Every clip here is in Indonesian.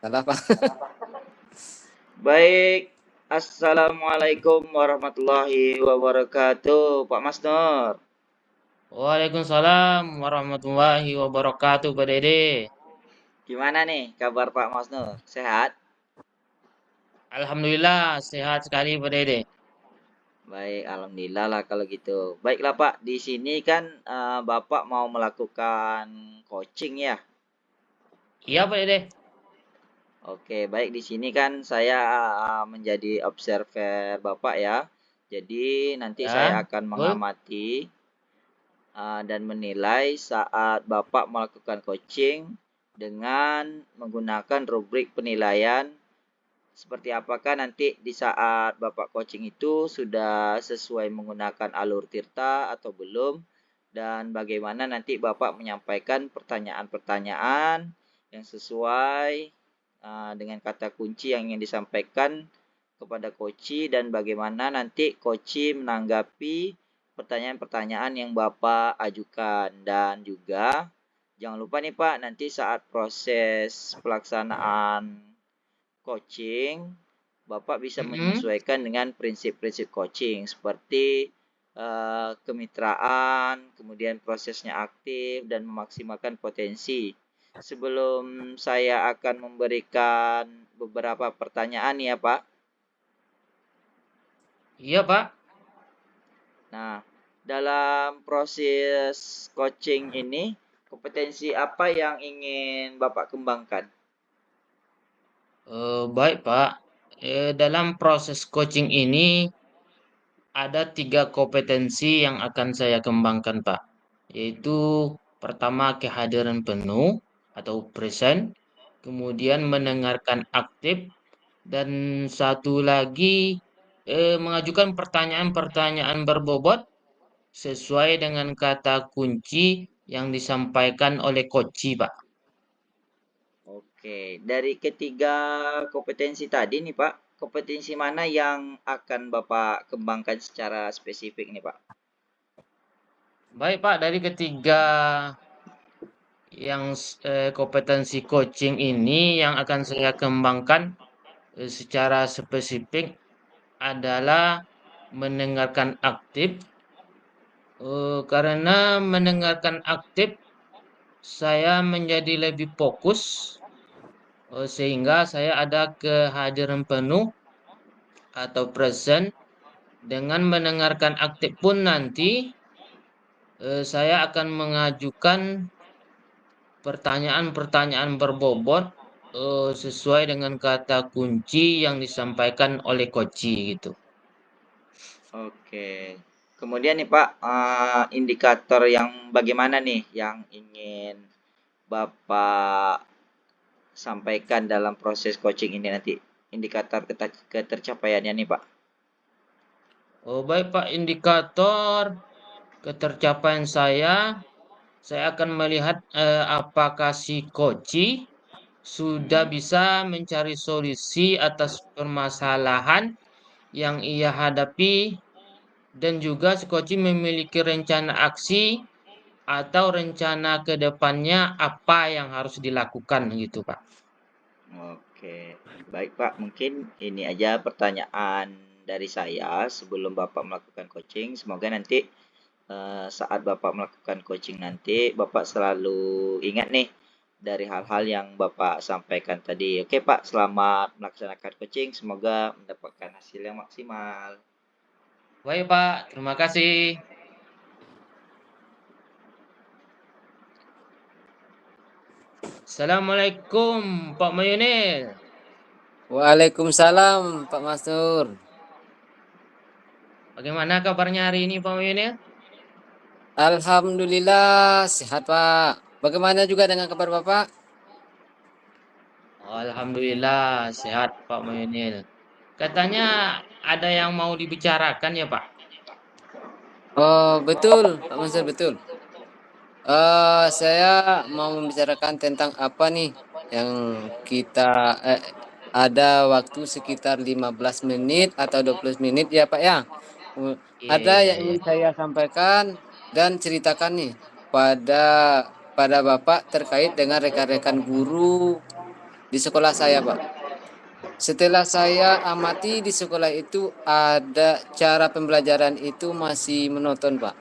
Salah, Pak. Baik, Assalamualaikum warahmatullahi wabarakatuh, Pak Mas Nur. Waalaikumsalam warahmatullahi wabarakatuh, Pak Dede. Gimana nih kabar Pak Mas Nur? Sehat? Alhamdulillah sehat sekali, Pak Dede. Baik, alhamdulillah lah kalau gitu. Baiklah Pak, di sini kan Bapak mau melakukan coaching ya. Iya, Pak Dede. Oke, baik di sini kan saya menjadi observer Bapak ya. Jadi nanti saya Ya, akan betul. mengamati dan menilai saat Bapak melakukan coaching dengan menggunakan rubrik penilaian seperti apakah nanti di saat Bapak coaching itu sudah sesuai menggunakan alur tirta atau belum dan bagaimana nanti Bapak menyampaikan pertanyaan-pertanyaan yang sesuai dengan kata kunci yang ingin disampaikan kepada coach dan bagaimana nanti coach menanggapi pertanyaan-pertanyaan yang Bapak ajukan dan juga jangan lupa nih Pak nanti saat proses pelaksanaan coaching Bapak bisa Mm-mm. menyesuaikan dengan prinsip-prinsip coaching seperti kemitraan, kemudian prosesnya aktif dan memaksimalkan potensi. Sebelum saya akan memberikan beberapa pertanyaan ya Pak. Iya, Pak. Nah, dalam proses coaching ini, kompetensi apa yang ingin Bapak kembangkan? Baik, Pak. Dalam proses coaching ini ada 3 kompetensi yang akan saya kembangkan, Pak. Yaitu pertama kehadiran penuh atau present, kemudian mendengarkan aktif, dan satu lagi mengajukan pertanyaan-pertanyaan berbobot sesuai dengan kata kunci yang disampaikan oleh Koci, Pak. Oke, dari ketiga kompetensi tadi nih Pak, kompetensi mana yang akan Bapak kembangkan secara spesifik nih Pak? Baik, Pak, dari ketiga yang kompetensi coaching ini yang akan saya kembangkan secara spesifik adalah mendengarkan aktif, karena mendengarkan aktif saya menjadi lebih fokus, sehingga saya ada kehadiran penuh atau present. Dengan mendengarkan aktif pun nanti saya akan mengajukan pertanyaan-pertanyaan berbobot sesuai dengan kata kunci yang disampaikan oleh Koci gitu. Oke, kemudian nih Pak, indikator yang bagaimana nih yang ingin Bapak sampaikan dalam proses coaching ini nanti? Indikator ketercapaiannya nih Pak. Oh, baik Pak, indikator ketercapaian saya akan melihat apakah si Koci sudah Mm-mm. bisa mencari solusi atas permasalahan yang ia hadapi, dan juga si Koci memiliki rencana aksi atau rencana ke depannya apa yang harus dilakukan gitu, Pak. Oke, baik Pak. Mungkin ini aja pertanyaan dari saya sebelum Bapak melakukan coaching. Semoga nanti saat Bapak melakukan coaching nanti, Bapak selalu ingat nih dari hal-hal yang Bapak sampaikan tadi. Oke Pak, selamat melaksanakan coaching. Semoga mendapatkan hasil yang maksimal. Baik, Pak. Terima kasih. Assalamualaikum, Pak Mayunil. Waalaikumsalam, Pak Mastur. Bagaimana kabarnya hari ini, Pak Mayunil? Alhamdulillah sehat, Pak. Bagaimana juga dengan kabar Bapak? Alhamdulillah, sehat, Pak Mayunil. Katanya ada yang mau dibicarakan ya, Pak? Oh, betul, Pak Mastur, betul. Saya mau membicarakan tentang apa nih yang kita ada waktu sekitar 15 menit atau 20 menit ya, Pak ya. Iya, Ada iya, yang iya. ingin saya sampaikan dan ceritakan nih pada pada Bapak terkait dengan rekan-rekan guru di sekolah saya, Pak. Setelah saya amati di sekolah itu ada cara pembelajaran itu masih monoton, Pak.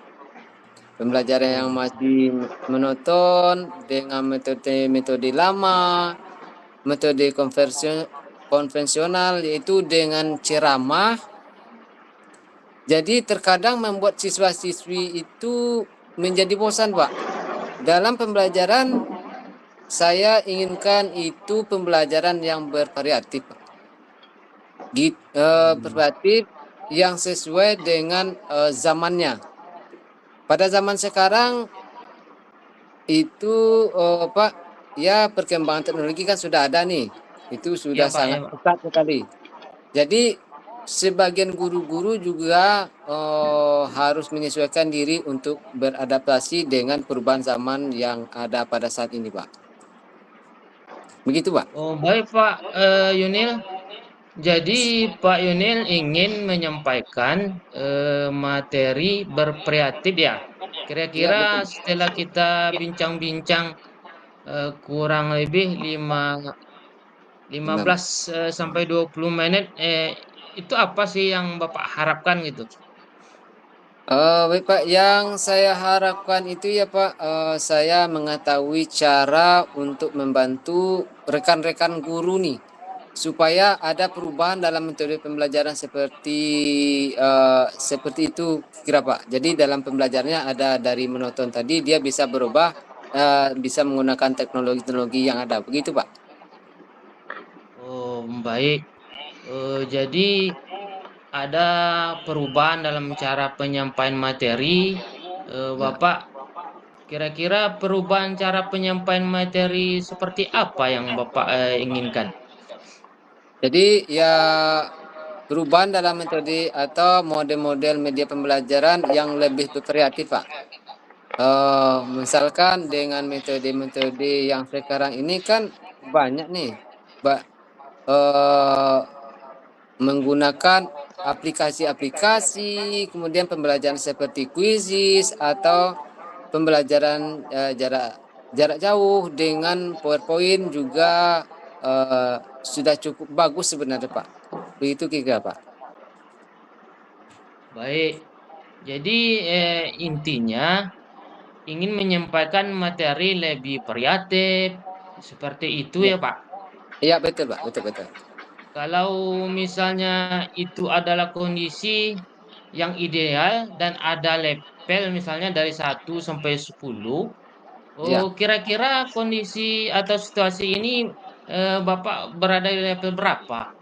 Pembelajaran yang masih monoton dengan metode lama, metode konvensional yaitu dengan ceramah. Jadi terkadang membuat siswa-siswi itu menjadi bosan, Pak. Dalam pembelajaran saya inginkan itu pembelajaran yang bervariatif, Pak. Berarti yang sesuai dengan zamannya. Pada zaman sekarang itu Pak, ya perkembangan teknologi kan sudah ada nih. Itu sudah Iya, Pak, sangat ya, Pak. pesat sekali. Jadi sebagian guru-guru juga harus menyesuaikan diri untuk beradaptasi dengan perubahan zaman yang ada pada saat ini, Pak. Begitu, Pak. Oh, baik, Pak Yunil. Jadi Pak Yunil ingin menyampaikan materi berkreatif ya. Iya, betul. Kira-kira setelah kita bincang-bincang kurang lebih 15 sampai 20 menit, itu apa sih yang Bapak harapkan gitu? Baik Pak, yang saya harapkan itu ya Pak, saya mengetahui cara untuk membantu rekan-rekan guru nih, supaya ada perubahan dalam metode pembelajaran seperti itu kira Pak. Jadi dalam pembelajarannya ada dari monoton tadi dia bisa berubah, bisa menggunakan teknologi-teknologi yang ada, begitu Pak. Oh, baik. Jadi ada perubahan dalam cara penyampaian materi, Ya. Bapak. Kira-kira perubahan cara penyampaian materi seperti apa yang Bapak inginkan? Jadi ya perubahan dalam metode atau model-model media pembelajaran yang lebih berkreatif Pak. Misalkan dengan metode-metode yang sekarang ini kan banyak nih, Mbak, menggunakan aplikasi-aplikasi, kemudian pembelajaran seperti quizzes atau pembelajaran jarak jauh dengan PowerPoint juga sudah cukup bagus sebenarnya Pak. Begitu kira Pak. Baik, jadi intinya ingin menyampaikan materi lebih variatif, seperti itu Ya, ya Pak. iya betul Pak, betul betul. Kalau misalnya itu adalah kondisi yang ideal dan ada level misalnya dari 1 sampai 10, Ya. kira-kira kondisi atau situasi ini Bapak berada di level berapa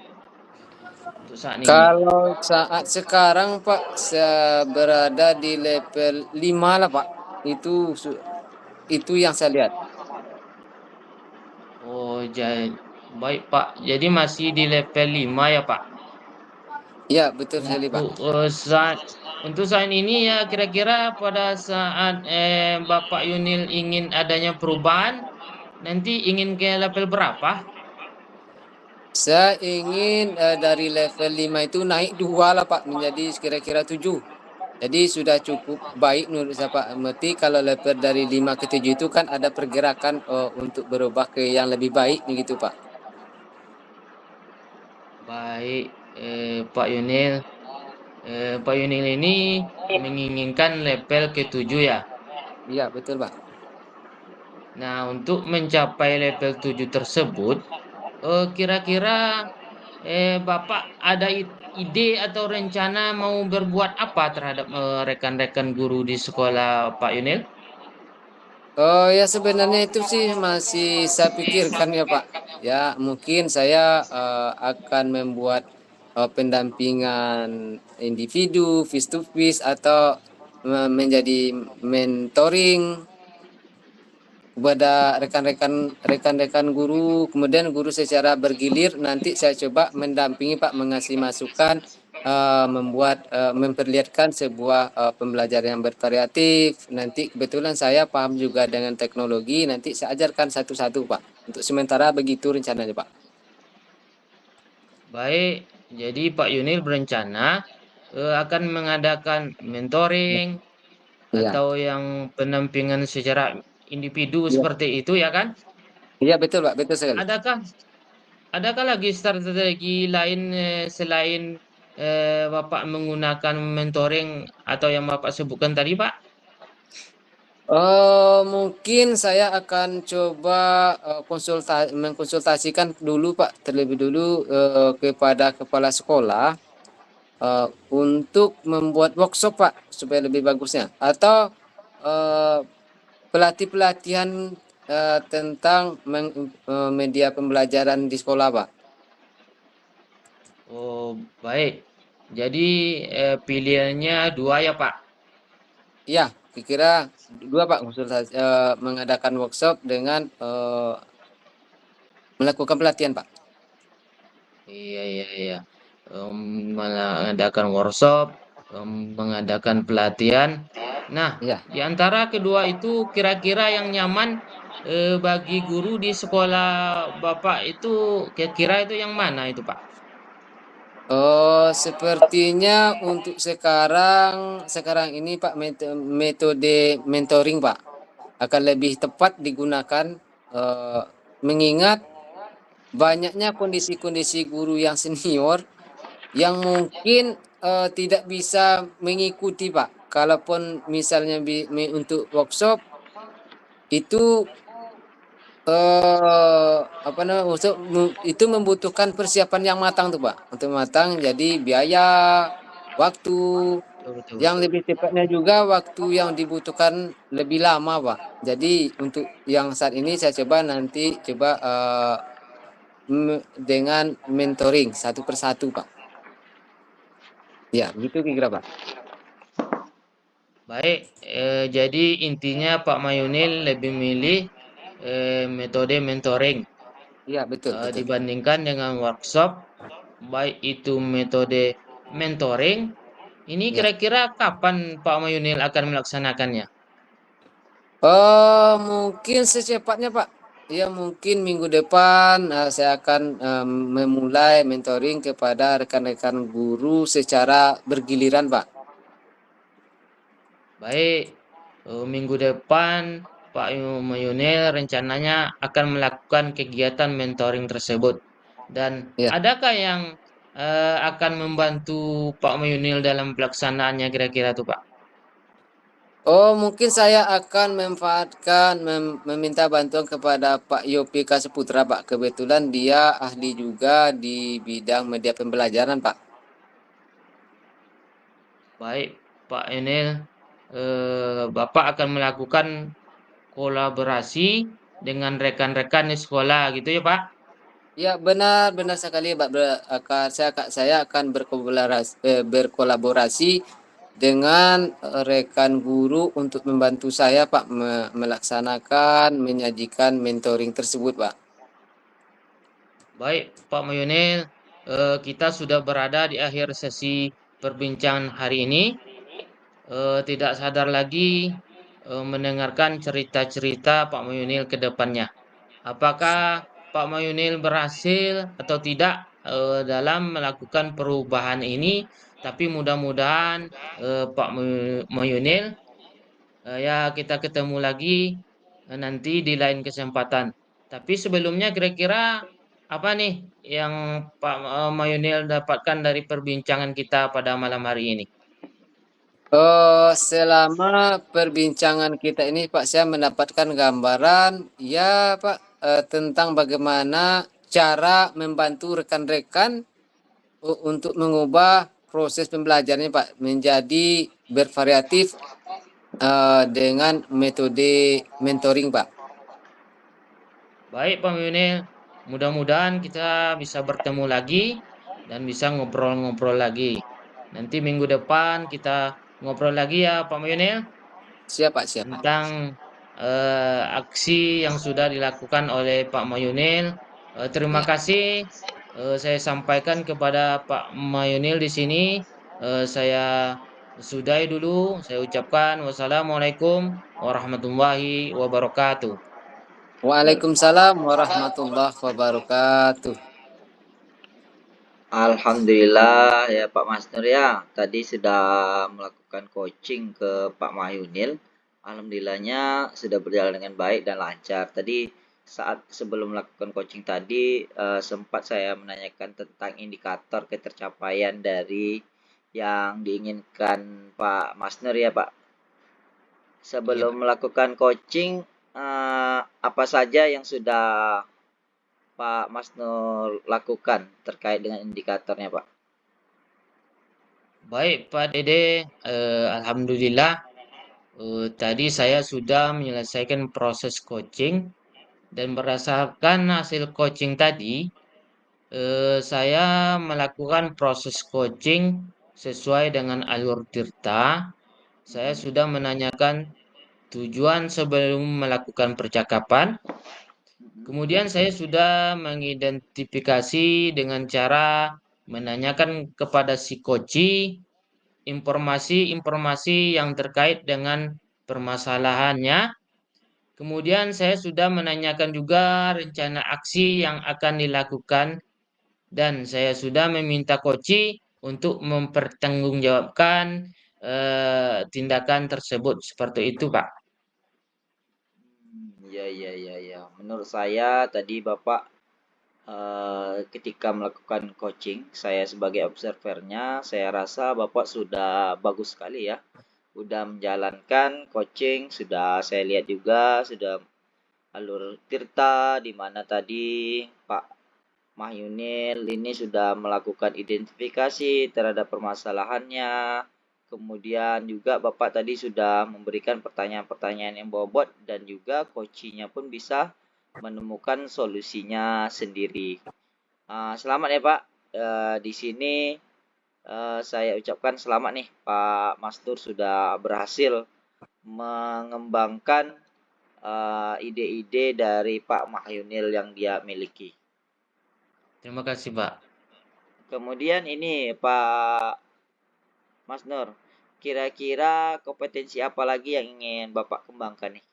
untuk saat ini? Kalau saat sekarang Pak, saya berada di level 5 lah Pak. Itu yang saya lihat. Oh, baik Pak. Jadi masih di level 5 ya Pak. Iya, betul sekali Pak. Untuk saat ini ya kira-kira pada saat Bapak Yunil ingin adanya perubahan, nanti ingin ke level berapa? Saya ingin dari level 5 itu naik 2 lah Pak, menjadi kira-kira 7. Jadi sudah cukup baik menurut saya Pak. Berarti kalau level dari 5 ke 7 itu kan ada pergerakan untuk berubah ke yang lebih baik begitu Pak. Baik, Pak Yunil. Pak Yunil ini menginginkan level ke-7 ya. Iya, betul Pak. Nah, untuk mencapai level 7 tersebut, kira-kira Bapak ada ide atau rencana mau berbuat apa terhadap rekan-rekan guru di sekolah Pak Yunil? Oh ya sebenarnya itu sih masih saya pikirkan ya Pak. Ya mungkin saya akan membuat pendampingan individu face to face atau menjadi mentoring kepada rekan-rekan guru, kemudian guru secara bergilir nanti saya coba mendampingi Pak, mengasih masukan, memperlihatkan sebuah pembelajaran yang bervariatif. Nanti kebetulan saya paham juga dengan teknologi, nanti saya ajarkan satu-satu Pak. Untuk sementara begitu rencananya Pak. Baik, jadi Pak Yunil berencana akan mengadakan mentoring Iya, atau yang pendampingan secara individu iya, seperti itu ya kan? iya betul Pak, betul sekali. Adakah adakah lagi strategi lain selain Bapak menggunakan mentoring atau yang Bapak sebutkan tadi, Pak? Mungkin saya akan coba mengkonsultasikan dulu Pak, terlebih dulu kepada kepala sekolah untuk membuat workshop Pak supaya lebih bagusnya, atau eh, pelatihan tentang media pembelajaran di sekolah Pak. Oh, baik. Jadi pilihannya dua ya, Pak. Iya, kira-kira dua Pak, mengadakan workshop dengan melakukan pelatihan Pak. Iya, iya, iya. Mengadakan workshop, mengadakan pelatihan. Nah, Iya. di antara kedua itu kira-kira yang nyaman bagi guru di sekolah Bapak itu kira-kira itu yang mana itu, Pak? Oh, sepertinya untuk sekarang ini Pak, metode mentoring Pak akan lebih tepat digunakan, eh, mengingat banyaknya kondisi-kondisi guru yang senior yang mungkin tidak bisa mengikuti Pak. Kalaupun misalnya untuk workshop itu apa namanya, itu membutuhkan persiapan yang matang tuh Pak. Untuk matang jadi biaya, waktu, Betul, betul, yang betul. lebih tepatnya juga waktu yang dibutuhkan lebih lama Pak. Jadi untuk yang saat ini saya coba nanti coba dengan mentoring satu persatu Pak. Ya, begitu kira Pak. Baik, jadi intinya Pak Mayunil lebih milih metode mentoring Iya, betul, betul. dibandingkan dengan workshop, baik itu metode mentoring. Ini Ya. kira-kira kapan Pak Mayunil akan melaksanakannya? Mungkin secepatnya Pak. Ya, mungkin minggu depan saya akan memulai mentoring kepada rekan-rekan guru secara bergiliran Pak. Baik, minggu depan Pak Mayunil rencananya akan melakukan kegiatan mentoring tersebut. Dan Ya. adakah yang akan membantu Pak Mayunil dalam pelaksanaannya kira-kira tuh Pak? Mungkin saya akan meminta bantuan kepada Pak Yopi Kasputra Pak. Kebetulan dia ahli juga di bidang media pembelajaran Pak. Baik, Pak Enel, Bapak akan melakukan kolaborasi dengan rekan-rekan di sekolah gitu ya Pak? Ya, benar sekali Pak. Saya akan berkolaborasi dengan rekan guru untuk membantu saya Pak melaksanakan menyajikan mentoring tersebut Pak. Baik, Pak Mayonel, kita sudah berada di akhir sesi perbincangan hari ini. Tidak sadar lagi mendengarkan cerita-cerita Pak Mayunil ke depannya. Apakah Pak Mayunil berhasil atau tidak dalam melakukan perubahan ini? Tapi mudah-mudahan Pak Mayunil ya kita ketemu lagi nanti di lain kesempatan. Tapi sebelumnya kira-kira apa nih yang Pak Mayunil dapatkan dari perbincangan kita pada malam hari ini? Selama perbincangan kita ini Pak, saya mendapatkan gambaran ya Pak, tentang bagaimana cara membantu rekan-rekan untuk mengubah proses pembelajarannya Pak menjadi bervariatif dengan metode mentoring Pak. Baik Pak Mayunil, mudah-mudahan kita bisa bertemu lagi dan bisa ngobrol-ngobrol lagi. Nanti minggu depan kita ngobrol lagi ya Pak Mayunil Siap Pak, siap. tentang aksi yang sudah dilakukan oleh Pak Mayunil. Terima Ya. kasih saya sampaikan kepada Pak Mayunil di sini. Saya sudahi dulu. Saya ucapkan wassalamualaikum warahmatullahi wabarakatuh. Waalaikumsalam warahmatullahi wabarakatuh. Alhamdulillah ya Pak Mas Nur ya. Tadi sudah melakukan coaching ke Pak Mahyunil. Alhamdulillahnya sudah berjalan dengan baik dan lancar. Tadi saat sebelum melakukan coaching tadi sempat saya menanyakan tentang indikator ketercapaian dari yang diinginkan Pak Masner ya Pak. Sebelum Pak. melakukan coaching, apa saja yang sudah Pak Masnur lakukan terkait dengan indikatornya Pak? Baik Pak Dede, alhamdulillah tadi saya sudah menyelesaikan proses coaching dan berdasarkan hasil coaching tadi, saya melakukan proses coaching sesuai dengan alur Tirta. Saya sudah menanyakan tujuan sebelum melakukan percakapan. Kemudian saya sudah mengidentifikasi dengan cara menanyakan kepada si coach informasi-informasi yang terkait dengan permasalahannya. Kemudian saya sudah menanyakan juga rencana aksi yang akan dilakukan dan saya sudah meminta coach untuk mempertanggungjawabkan tindakan tersebut seperti itu, Pak. Iya, iya, iya, iya. Menurut saya tadi Bapak ketika melakukan coaching, saya sebagai observernya, saya rasa Bapak sudah bagus sekali ya. Sudah menjalankan coaching, sudah saya lihat juga, sudah alur Tirta, di mana tadi Pak Mahyunil ini sudah melakukan identifikasi terhadap permasalahannya. Kemudian juga Bapak tadi sudah memberikan pertanyaan-pertanyaan yang bobot dan juga coachingnya pun bisa menemukan solusinya sendiri. Selamat ya Pak. Di sini saya ucapkan selamat nih Pak Mastur sudah berhasil mengembangkan ide-ide dari Pak Mahyunil yang dia miliki. Terima kasih, Pak. Kemudian ini Pak Mas Nur, kira-kira kompetensi apa lagi yang ingin Bapak kembangkan nih?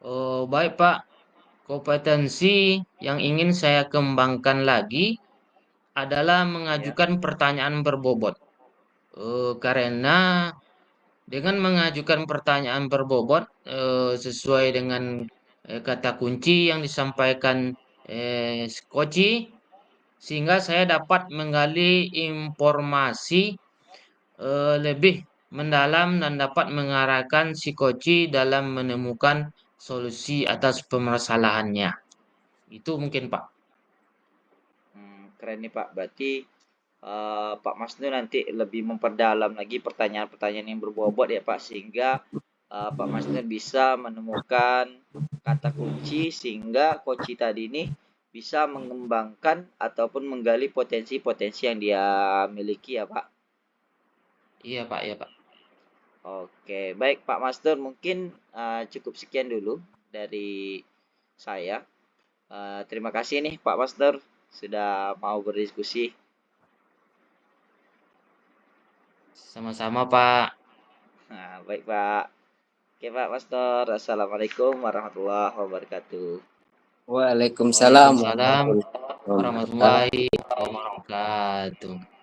Oh, baik, Pak. Kompetensi yang ingin saya kembangkan lagi adalah Ya. mengajukan pertanyaan berbobot. Karena dengan mengajukan pertanyaan berbobot sesuai dengan kata kunci yang disampaikan Koci, sehingga saya dapat menggali informasi lebih mendalam dan dapat mengarahkan si Koci dalam menemukan solusi atas permasalahannya. Itu mungkin, Pak. Keren nih Pak. Berarti Pak Masnu nanti lebih memperdalam lagi pertanyaan-pertanyaan yang berbobot ya Pak, sehingga Pak Masnu bisa menemukan kata kunci sehingga kunci tadi ini bisa mengembangkan ataupun menggali potensi-potensi yang dia miliki ya Pak. Iya, Pak, ya, Pak. Oke, baik Pak Master, mungkin cukup sekian dulu dari saya. Terima kasih nih Pak Master sudah mau berdiskusi. Sama-sama, Pak. Nah, baik Pak. Oke Pak Master, Assalamualaikum warahmatullahi wabarakatuh. Waalaikumsalam Waalaikumsalam warahmatullahi wabarakatuh. warahmatullahi wabarakatuh.